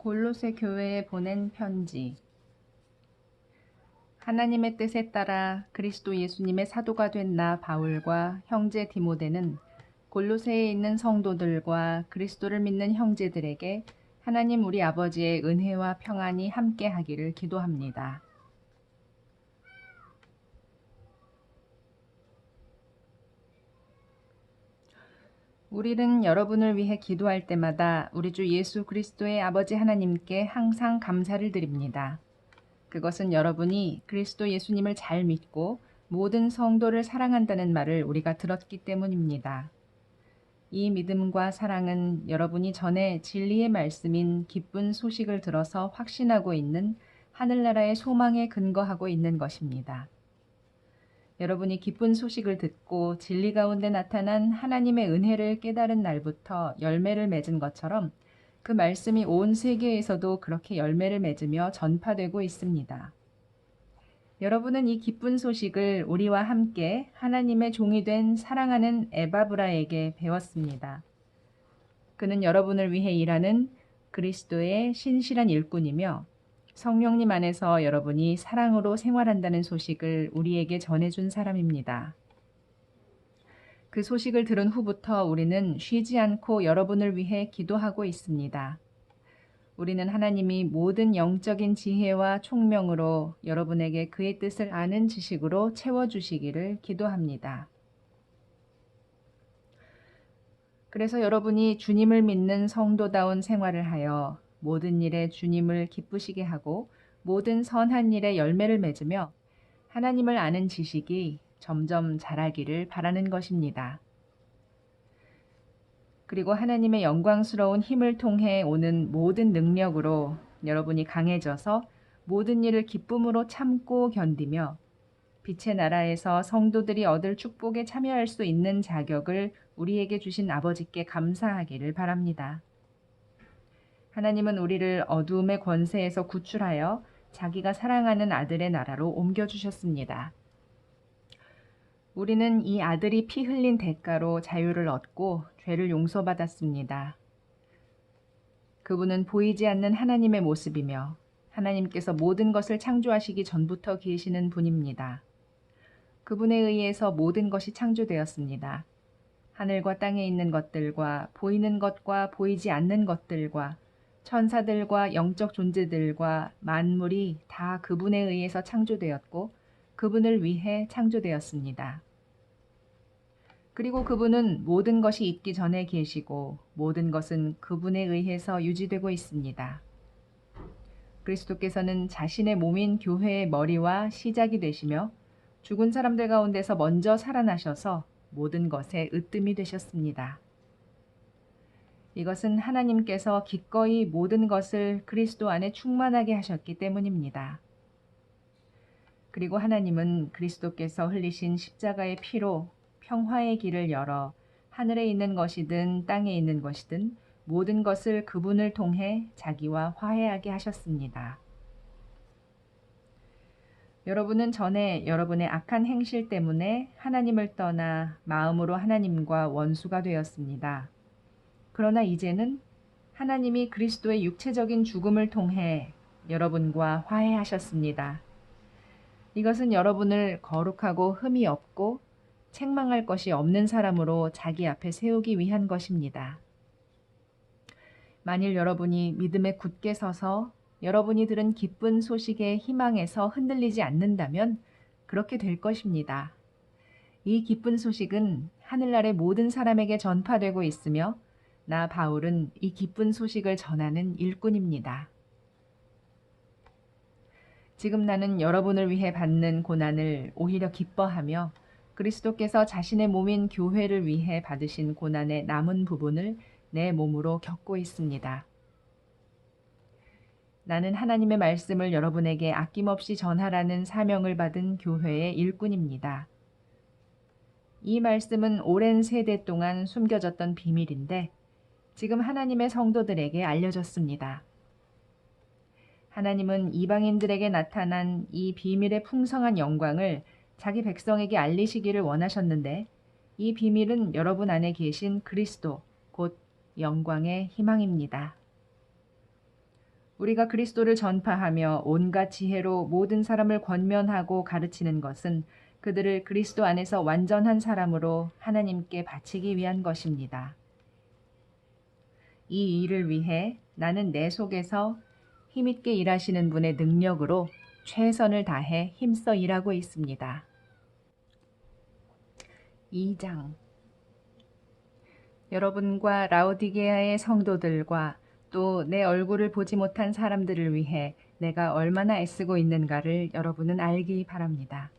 골로새 교회에 보낸 편지. 하나님의 뜻에 따라 그리스도 예수님의 사도가 된 나 바울과 형제 디모데는 골로새에 있는 성도들과 그리스도를 믿는 형제들에게 하나님 우리 아버지의 은혜와 평안이 함께 하기를 기도합니다. 우리는 여러분을 위해 기도할 때마다 우리 주 예수 그리스도의 아버지 하나님께 항상 감사를 드립니다. 그것은 여러분이 그리스도 예수님을 잘 믿고 모든 성도를 사랑한다는 말을 우리가 들었기 때문입니다. 이 믿음과 사랑은 여러분이 전에 진리의 말씀인 기쁜 소식을 들어서 확신하고 있는 하늘나라의 소망에 근거하고 있는 것입니다. 여러분이 기쁜 소식을 듣고 진리 가운데 나타난 하나님의 은혜를 깨달은 날부터 열매를 맺은 것처럼 그 말씀이 온 세계에서도 그렇게 열매를 맺으며 전파되고 있습니다. 여러분은 이 기쁜 소식을 우리와 함께 하나님의 종이 된 사랑하는 에바브라에게 배웠습니다. 그는 여러분을 위해 일하는 그리스도의 신실한 일꾼이며 성령님 안에서 여러분이 사랑으로 생활한다는 소식을 우리에게 전해준 사람입니다. 그 소식을 들은 후부터 우리는 쉬지 않고 여러분을 위해 기도하고 있습니다. 우리는 하나님이 모든 영적인 지혜와 총명으로 여러분에게 그의 뜻을 아는 지식으로 채워주시기를 기도합니다. 그래서 여러분이 주님을 믿는 성도다운 생활을 하여 모든 일에 주님을 기쁘시게 하고 모든 선한 일에 열매를 맺으며 하나님을 아는 지식이 점점 자라기를 바라는 것입니다. 그리고 하나님의 영광스러운 힘을 통해 오는 모든 능력으로 여러분이 강해져서 모든 일을 기쁨으로 참고 견디며 빛의 나라에서 성도들이 얻을 축복에 참여할 수 있는 자격을 우리에게 주신 아버지께 감사하기를 바랍니다. 하나님은 우리를 어두움의 권세에서 구출하여 자기가 사랑하는 아들의 나라로 옮겨주셨습니다. 우리는 이 아들이 피 흘린 대가로 자유를 얻고 죄를 용서받았습니다. 그분은 보이지 않는 하나님의 모습이며 하나님께서 모든 것을 창조하시기 전부터 계시는 분입니다. 그분에 의해서 모든 것이 창조되었습니다. 하늘과 땅에 있는 것들과 보이는 것과 보이지 않는 것들과 천사들과 영적 존재들과 만물이 다 그분에 의해서 창조되었고 그분을 위해 창조되었습니다. 그리고 그분은 모든 것이 있기 전에 계시고 모든 것은 그분에 의해서 유지되고 있습니다. 그리스도께서는 자신의 몸인 교회의 머리와 시작이 되시며 죽은 사람들 가운데서 먼저 살아나셔서 모든 것에 으뜸이 되셨습니다. 이것은 하나님께서 기꺼이 모든 것을 그리스도 안에 충만하게 하셨기 때문입니다. 그리고 하나님은 그리스도께서 흘리신 십자가의 피로 평화의 길을 열어 하늘에 있는 것이든 땅에 있는 것이든 모든 것을 그분을 통해 자기와 화해하게 하셨습니다. 여러분은 전에 여러분의 악한 행실 때문에 하나님을 떠나 마음으로 하나님과 원수가 되었습니다. 그러나 이제는 하나님이 그리스도의 육체적인 죽음을 통해 여러분과 화해하셨습니다. 이것은 여러분을 거룩하고 흠이 없고 책망할 것이 없는 사람으로 자기 앞에 세우기 위한 것입니다. 만일 여러분이 믿음에 굳게 서서 여러분이 들은 기쁜 소식의 희망에서 흔들리지 않는다면 그렇게 될 것입니다. 이 기쁜 소식은 하늘나라의 모든 사람에게 전파되고 있으며 나 바울은 이 기쁜 소식을 전하는 일꾼입니다. 지금 나는 여러분을 위해 받는 고난을 오히려 기뻐하며 그리스도께서 자신의 몸인 교회를 위해 받으신 고난의 남은 부분을 내 몸으로 겪고 있습니다. 나는 하나님의 말씀을 여러분에게 아낌없이 전하라는 사명을 받은 교회의 일꾼입니다. 이 말씀은 오랜 세대 동안 숨겨졌던 비밀인데 지금 하나님의 성도들에게 알려졌습니다. 하나님은 이방인들에게 나타난 이 비밀의 풍성한 영광을 자기 백성에게 알리시기를 원하셨는데 이 비밀은 여러분 안에 계신 그리스도, 곧 영광의 희망입니다. 우리가 그리스도를 전파하며 온갖 지혜로 모든 사람을 권면하고 가르치는 것은 그들을 그리스도 안에서 완전한 사람으로 하나님께 바치기 위한 것입니다. 이 일을 위해 나는 내 속에서 힘있게 일하시는 분의 능력으로 최선을 다해 힘써 일하고 있습니다. 2장. 여러분과 라오디게아의 성도들과 또 내 얼굴을 보지 못한 사람들을 위해 내가 얼마나 애쓰고 있는가를 여러분은 알기 바랍니다.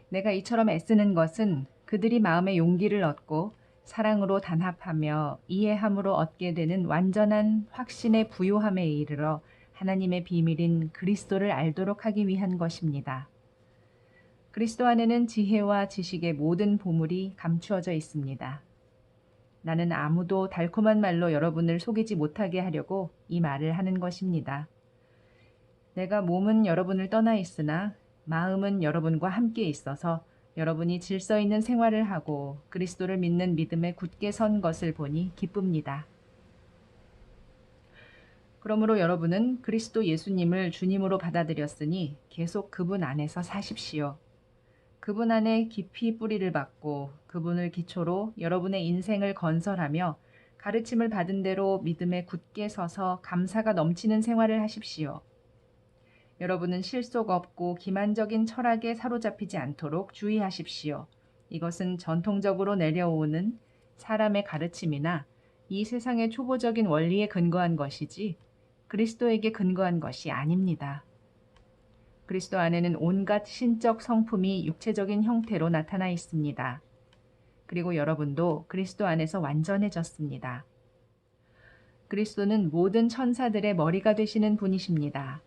내가 이처럼 애쓰는 것은 그들이 마음의 용기를 얻고 사랑으로 단합하며 이해함으로 얻게 되는 완전한 확신의 부요함에 이르러 하나님의 비밀인 그리스도를 알도록 하기 위한 것입니다. 그리스도 안에는 지혜와 지식의 모든 보물이 감추어져 있습니다. 나는 아무도 달콤한 말로 여러분을 속이지 못하게 하려고 이 말을 하는 것입니다. 내가 몸은 여러분을 떠나 있으나 마음은 여러분과 함께 있어서 여러분이 질서 있는 생활을 하고 그리스도를 믿는 믿음에 굳게 선 것을 보니 기쁩니다. 그러므로 여러분은 그리스도 예수님을 주님으로 받아들였으니 계속 그분 안에서 사십시오. 그분 안에 깊이 뿌리를 박고 그분을 기초로 여러분의 인생을 건설하며 가르침을 받은 대로 믿음에 굳게 서서 감사가 넘치는 생활을 하십시오. 여러분은 실속 없고 기만적인 철학에 사로잡히지 않도록 주의하십시오. 이것은 전통적으로 내려오는 사람의 가르침이나 이 세상의 초보적인 원리에 근거한 것이지 그리스도에게 근거한 것이 아닙니다. 그리스도 안에는 온갖 신적 성품이 육체적인 형태로 나타나 있습니다. 그리고 여러분도 그리스도 안에서 완전해졌습니다. 그리스도는 모든 천사들의 머리가 되시는 분이십니다.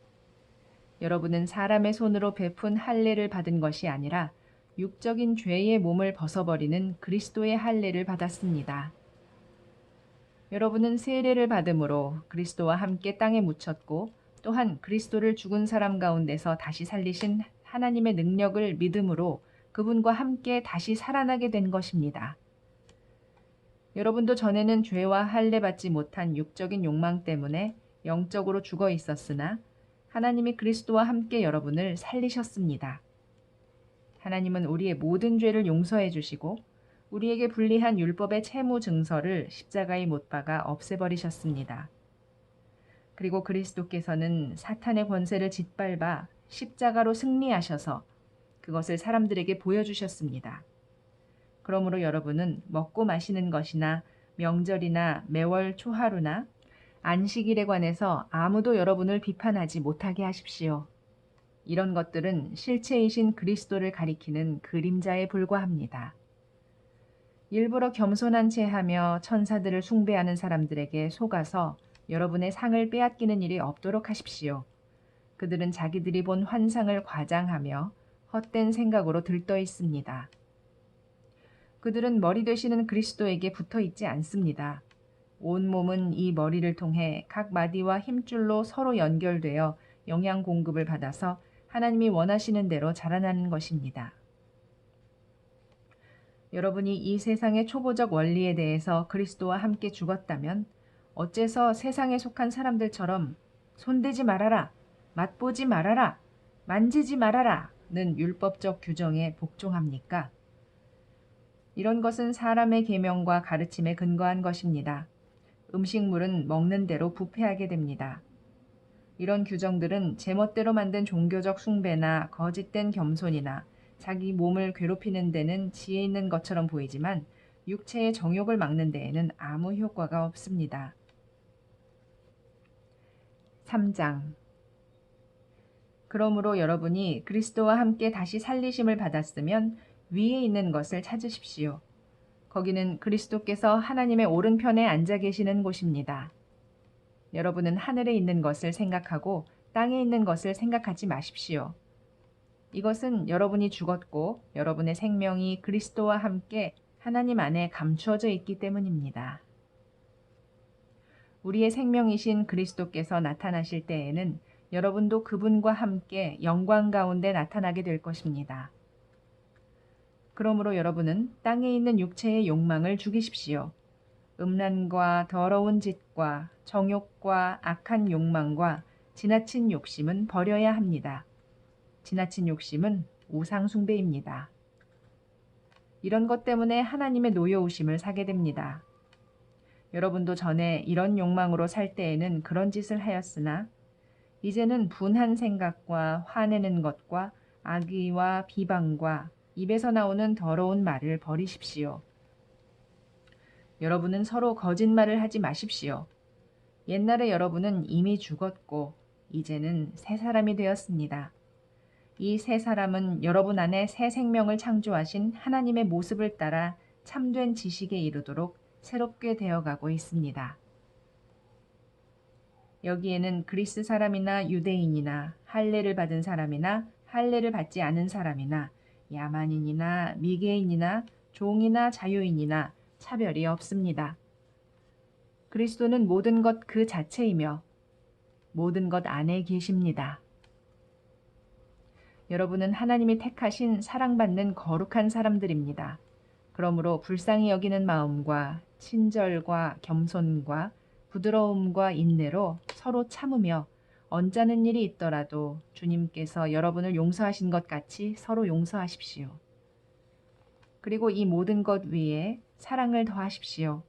여러분은 사람의 손으로 베푼 할례를 받은 것이 아니라 육적인 죄의 몸을 벗어버리는 그리스도의 할례를 받았습니다. 여러분은 세례를 받음으로 그리스도와 함께 땅에 묻혔고 또한 그리스도를 죽은 사람 가운데서 다시 살리신 하나님의 능력을 믿음으로 그분과 함께 다시 살아나게 된 것입니다. 여러분도 전에는 죄와 할례 받지 못한 육적인 욕망 때문에 영적으로 죽어 있었으나 하나님이 그리스도와 함께 여러분을 살리셨습니다. 하나님은 우리의 모든 죄를 용서해 주시고 우리에게 불리한 율법의 채무 증서를 십자가에 못 박아 없애버리셨습니다. 그리고 그리스도께서는 사탄의 권세를 짓밟아 십자가로 승리하셔서 그것을 사람들에게 보여주셨습니다. 그러므로 여러분은 먹고 마시는 것이나 명절이나 매월 초하루나 안식일에 관해서 아무도 여러분을 비판하지 못하게 하십시오. 이런 것들은 실체이신 그리스도를 가리키는 그림자에 불과합니다. 일부러 겸손한 채 하며 천사들을 숭배하는 사람들에게 속아서 여러분의 상을 빼앗기는 일이 없도록 하십시오. 그들은 자기들이 본 환상을 과장하며 헛된 생각으로 들떠 있습니다. 그들은 머리 되시는 그리스도에게 붙어 있지 않습니다. 온 몸은 이 머리를 통해 각 마디와 힘줄로 서로 연결되어 영양 공급을 받아서 하나님이 원하시는 대로 자라나는 것입니다. 여러분이 이 세상의 초보적 원리에 대해서 그리스도와 함께 죽었다면 어째서 세상에 속한 사람들처럼 손대지 말아라, 맛보지 말아라, 만지지 말아라는 율법적 규정에 복종합니까? 이런 것은 사람의 계명과 가르침에 근거한 것입니다. 음식물은 먹는 대로 부패하게 됩니다. 이런 규정들은 제멋대로 만든 종교적 숭배나 거짓된 겸손이나 자기 몸을 괴롭히는 데는 지혜 있는 것처럼 보이지만 육체의 정욕을 막는 데에는 아무 효과가 없습니다. 3장. 그러므로 여러분이 그리스도와 함께 다시 살리심을 받았으면 위에 있는 것을 찾으십시오. 거기는 그리스도께서 하나님의 오른편에 앉아 계시는 곳입니다. 여러분은 하늘에 있는 것을 생각하고 땅에 있는 것을 생각하지 마십시오. 이것은 여러분이 죽었고 여러분의 생명이 그리스도와 함께 하나님 안에 감추어져 있기 때문입니다. 우리의 생명이신 그리스도께서 나타나실 때에는 여러분도 그분과 함께 영광 가운데 나타나게 될 것입니다. 그러므로 여러분은 땅에 있는 육체의 욕망을 죽이십시오. 음란과 더러운 짓과 정욕과 악한 욕망과 지나친 욕심은 버려야 합니다. 지나친 욕심은 우상 숭배입니다. 이런 것 때문에 하나님의 노여우심을 사게 됩니다. 여러분도 전에 이런 욕망으로 살 때에는 그런 짓을 하였으나 이제는 분한 생각과 화내는 것과 악의와 비방과 입에서 나오는 더러운 말을 버리십시오. 여러분은 서로 거짓말을 하지 마십시오. 옛날에 여러분은 이미 죽었고 이제는 새 사람이 되었습니다. 이 새 사람은 여러분 안에 새 생명을 창조하신 하나님의 모습을 따라 참된 지식에 이르도록 새롭게 되어가고 있습니다. 여기에는 그리스 사람이나 유대인이나 할례를 받은 사람이나 할례를 받지 않은 사람이나 야만인이나 미개인이나 종이나 자유인이나 차별이 없습니다. 그리스도는 모든 것 그 자체이며 모든 것 안에 계십니다. 여러분은 하나님이 택하신 사랑받는 거룩한 사람들입니다. 그러므로 불쌍히 여기는 마음과 친절과 겸손과 부드러움과 인내로 서로 참으며 언짢은 일이 있더라도 주님께서 여러분을 용서하신 것 같이 서로 용서하십시오. 그리고 이 모든 것 위에 사랑을 더하십시오.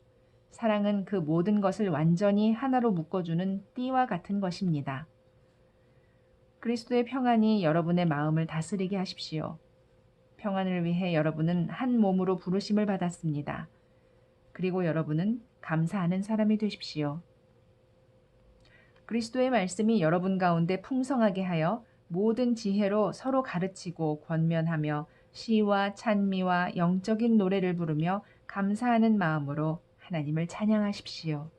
사랑은 그 모든 것을 완전히 하나로 묶어주는 띠와 같은 것입니다. 그리스도의 평안이 여러분의 마음을 다스리게 하십시오. 평안을 위해 여러분은 한 몸으로 부르심을 받았습니다. 그리고 여러분은 감사하는 사람이 되십시오. 그리스도의 말씀이 여러분 가운데 풍성하게 하여 모든 지혜로 서로 가르치고 권면하며 시와 찬미와 영적인 노래를 부르며 감사하는 마음으로 하나님을 찬양하십시오.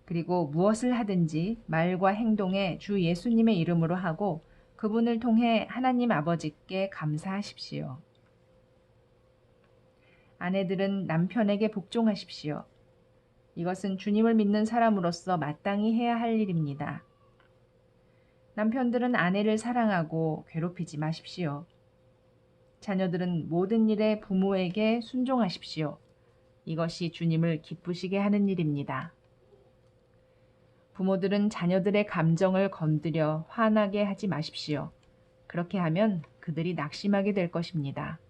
그리고 무엇을 하든지 말과 행동에 주 예수님의 이름으로 하고 그분을 통해 하나님 아버지께 감사하십시오. 아내들은 남편에게 복종하십시오. 이것은 주님을 믿는 사람으로서 마땅히 해야 할 일입니다. 남편들은 아내를 사랑하고 괴롭히지 마십시오. 자녀들은 모든 일에 부모에게 순종하십시오. 이것이 주님을 기쁘시게 하는 일입니다. 부모들은 자녀들의 감정을 건드려 화나게 하지 마십시오. 그렇게 하면 그들이 낙심하게 될 것입니다.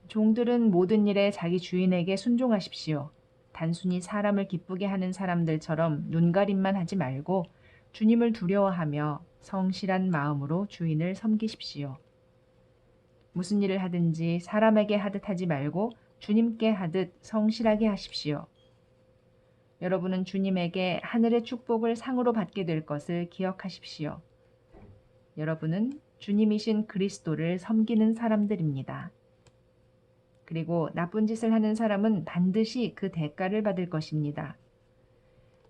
종들은 모든 일에 자기 주인에게 순종하십시오. 단순히 사람을 기쁘게 하는 사람들처럼 눈가림만 하지 말고 주님을 두려워하며 성실한 마음으로 주인을 섬기십시오. 무슨 일을 하든지 사람에게 하듯 하지 말고 주님께 하듯 성실하게 하십시오. 여러분은 주님에게 하늘의 축복을 상으로 받게 될 것을 기억하십시오. 여러분은 주님이신 그리스도를 섬기는 사람들입니다. 그리고 나쁜 짓을 하는 사람은 반드시 그 대가를 받을 것입니다.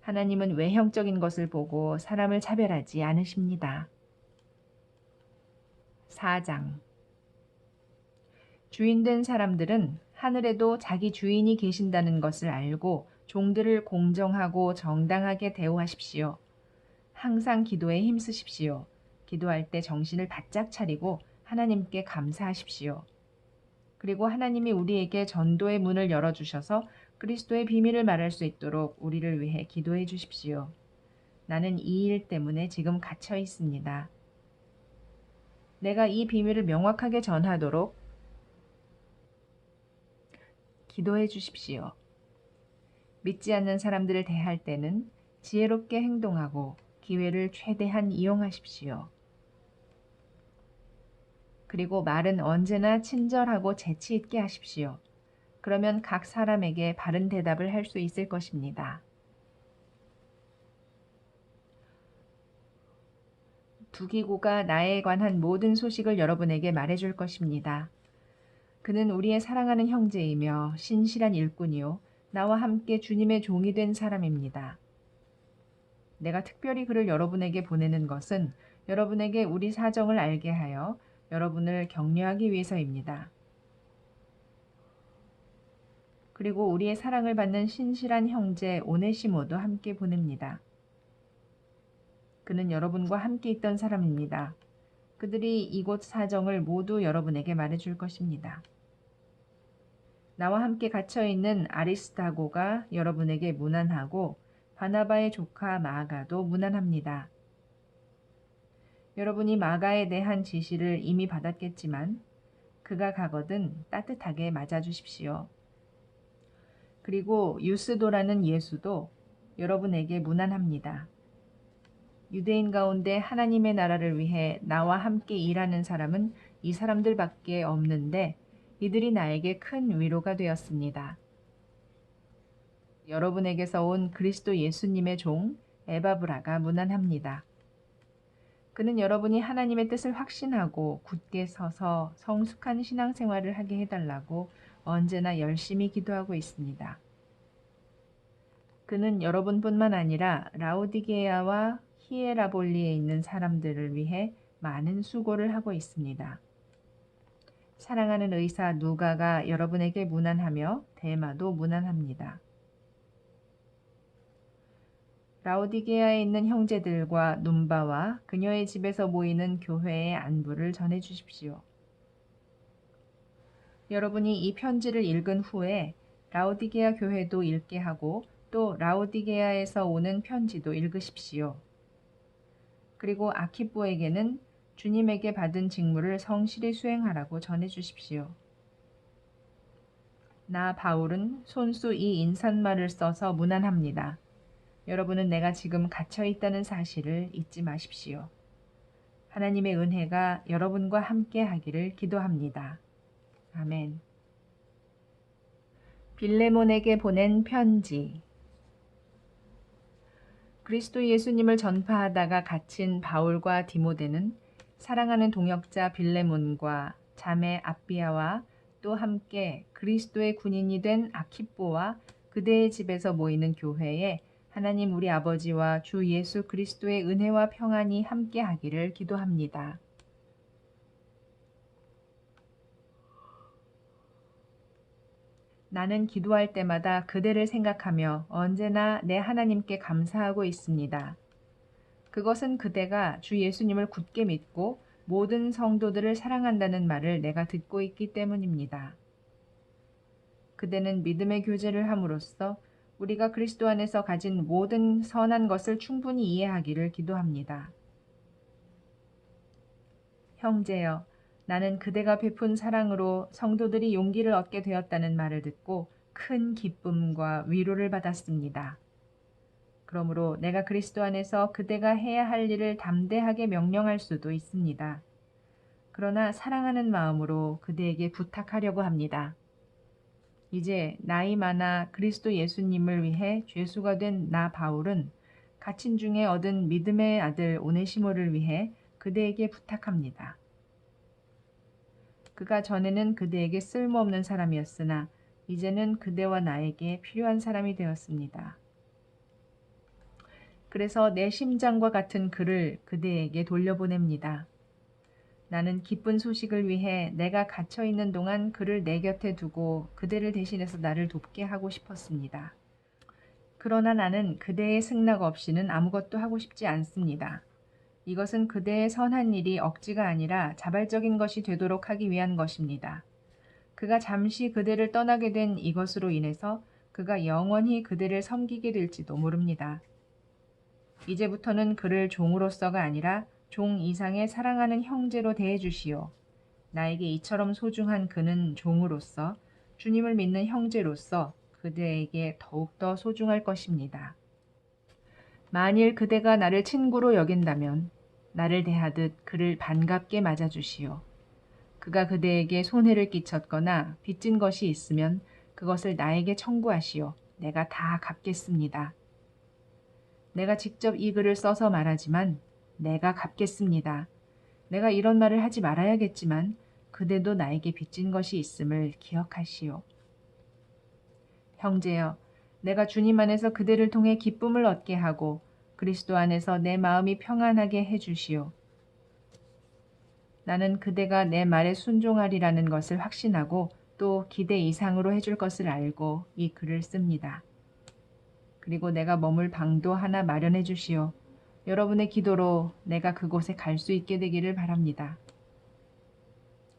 하나님은 외형적인 것을 보고 사람을 차별하지 않으십니다. 4장 주인된 사람들은 하늘에도 자기 주인이 계신다는 것을 알고 종들을 공정하고 정당하게 대우하십시오. 항상 기도에 힘쓰십시오. 기도할 때 정신을 바짝 차리고 하나님께 감사하십시오. 그리고 하나님이 우리에게 전도의 문을 열어주셔서 그리스도의 비밀을 말할 수 있도록 우리를 위해 기도해 주십시오. 나는 이 일 때문에 지금 갇혀 있습니다. 내가 이 비밀을 명확하게 전하도록 기도해 주십시오. 믿지 않는 사람들을 대할 때는 지혜롭게 행동하고 기회를 최대한 이용하십시오. 그리고 말은 언제나 친절하고 재치 있게 하십시오. 그러면 각 사람에게 바른 대답을 할 수 있을 것입니다. 두기고가 나에 관한 모든 소식을 여러분에게 말해줄 것입니다. 그는 우리의 사랑하는 형제이며 신실한 일꾼이요 나와 함께 주님의 종이 된 사람입니다. 내가 특별히 그를 여러분에게 보내는 것은 여러분에게 우리 사정을 알게 하여 여러분을 격려하기 위해서입니다. 그리고 우리의 사랑을 받는 신실한 형제 오네시모도 함께 보냅니다. 그는 여러분과 함께 있던 사람입니다. 그들이 이곳 사정을 모두 여러분에게 말해줄 것입니다. 나와 함께 갇혀 있는 아리스타고가 여러분에게 문안하고 바나바의 조카 마가도 문안합니다. 여러분이 마가에 대한 지시를 이미 받았겠지만 그가 가거든 따뜻하게 맞아주십시오. 그리고 유스도라는 예수도 여러분에게 문안합니다. 유대인 가운데 하나님의 나라를 위해 나와 함께 일하는 사람은 이 사람들밖에 없는데 이들이 나에게 큰 위로가 되었습니다. 여러분에게서 온 그리스도 예수님의 종 에바브라가 문안합니다. 그는 여러분이 하나님의 뜻을 확신하고 굳게 서서 성숙한 신앙생활을 하게 해달라고 언제나 열심히 기도하고 있습니다. 그는 여러분뿐만 아니라 라오디게아와 히에라볼리에 있는 사람들을 위해 많은 수고를 하고 있습니다. 사랑하는 의사 누가가 여러분에게 문안하며 데마도 문안합니다. 라오디게아에 있는 형제들과 눈바와 그녀의 집에서 모이는 교회의 안부를 전해 주십시오. 여러분이 이 편지를 읽은 후에 라오디게아 교회도 읽게 하고 또 라오디게아에서 오는 편지도 읽으십시오. 그리고 아키뽀에게는 주님에게 받은 직무를 성실히 수행하라고 전해 주십시오. 나 바울은 손수 이 인사말을 써서 문안합니다. 여러분은 내가 지금 갇혀 있다는 사실을 잊지 마십시오. 하나님의 은혜가 여러분과 함께 하기를 기도합니다. 아멘. 빌레몬에게 보낸 편지. 그리스도 예수님을 전파하다가 갇힌 바울과 디모데는 사랑하는 동역자 빌레몬과 자매 아비아와 또 함께 그리스도의 군인이 된 아키뽀와 그대의 집에서 모이는 교회에 하나님 우리 아버지와 주 예수 그리스도의 은혜와 평안이 함께 하기를 기도합니다. 나는 기도할 때마다 그대를 생각하며 언제나 내 하나님께 감사하고 있습니다. 그것은 그대가 주 예수님을 굳게 믿고 모든 성도들을 사랑한다는 말을 내가 듣고 있기 때문입니다. 그대는 믿음의 교제를 함으로써 우리가 그리스도 안에서 가진 모든 선한 것을 충분히 이해하기를 기도합니다. 형제여, 나는 그대가 베푼 사랑으로 성도들이 용기를 얻게 되었다는 말을 듣고 큰 기쁨과 위로를 받았습니다. 그러므로 내가 그리스도 안에서 그대가 해야 할 일을 담대하게 명령할 수도 있습니다. 그러나 사랑하는 마음으로 그대에게 부탁하려고 합니다. 이제 나이 많아 그리스도 예수님을 위해 죄수가 된 나 바울은 갇힌 중에 얻은 믿음의 아들 오네시모를 위해 그대에게 부탁합니다. 그가 전에는 그대에게 쓸모없는 사람이었으나 이제는 그대와 나에게 필요한 사람이 되었습니다. 그래서 내 심장과 같은 그를 그대에게 돌려보냅니다. 나는 기쁜 소식을 위해 내가 갇혀 있는 동안 그를 내 곁에 두고 그대를 대신해서 나를 돕게 하고 싶었습니다. 그러나 나는 그대의 승낙 없이는 아무것도 하고 싶지 않습니다. 이것은 그대의 선한 일이 억지가 아니라 자발적인 것이 되도록 하기 위한 것입니다. 그가 잠시 그대를 떠나게 된 이것으로 인해서 그가 영원히 그대를 섬기게 될지도 모릅니다. 이제부터는 그를 종으로서가 아니라 종 이상의 사랑하는 형제로 대해주시오. 나에게 이처럼 소중한 그는 종으로서 주님을 믿는 형제로서 그대에게 더욱더 소중할 것입니다. 만일 그대가 나를 친구로 여긴다면 나를 대하듯 그를 반갑게 맞아주시오. 그가 그대에게 손해를 끼쳤거나 빚진 것이 있으면 그것을 나에게 청구하시오. 내가 다 갚겠습니다. 내가 직접 이 글을 써서 말하지만 내가 갚겠습니다. 내가 이런 말을 하지 말아야겠지만 그대도 나에게 빚진 것이 있음을 기억하시오. 형제여, 내가 주님 안에서 그대를 통해 기쁨을 얻게 하고 그리스도 안에서 내 마음이 평안하게 해주시오. 나는 그대가 내 말에 순종하리라는 것을 확신하고 또 기대 이상으로 해줄 것을 알고 이 글을 씁니다. 그리고 내가 머물 방도 하나 마련해 주시오. 여러분의 기도로 내가 그곳에 갈 수 있게 되기를 바랍니다.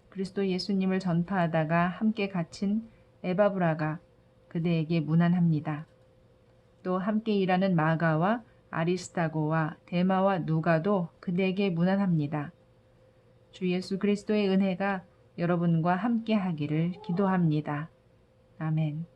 그리스도 예수님을 전파하다가 함께 갇힌 에바브라가 그대에게 문안합니다. 또 함께 일하는 마가와 아리스타고와 데마와 누가도 그대에게 문안합니다. 주 예수 그리스도의 은혜가 여러분과 함께 하기를 기도합니다. 아멘.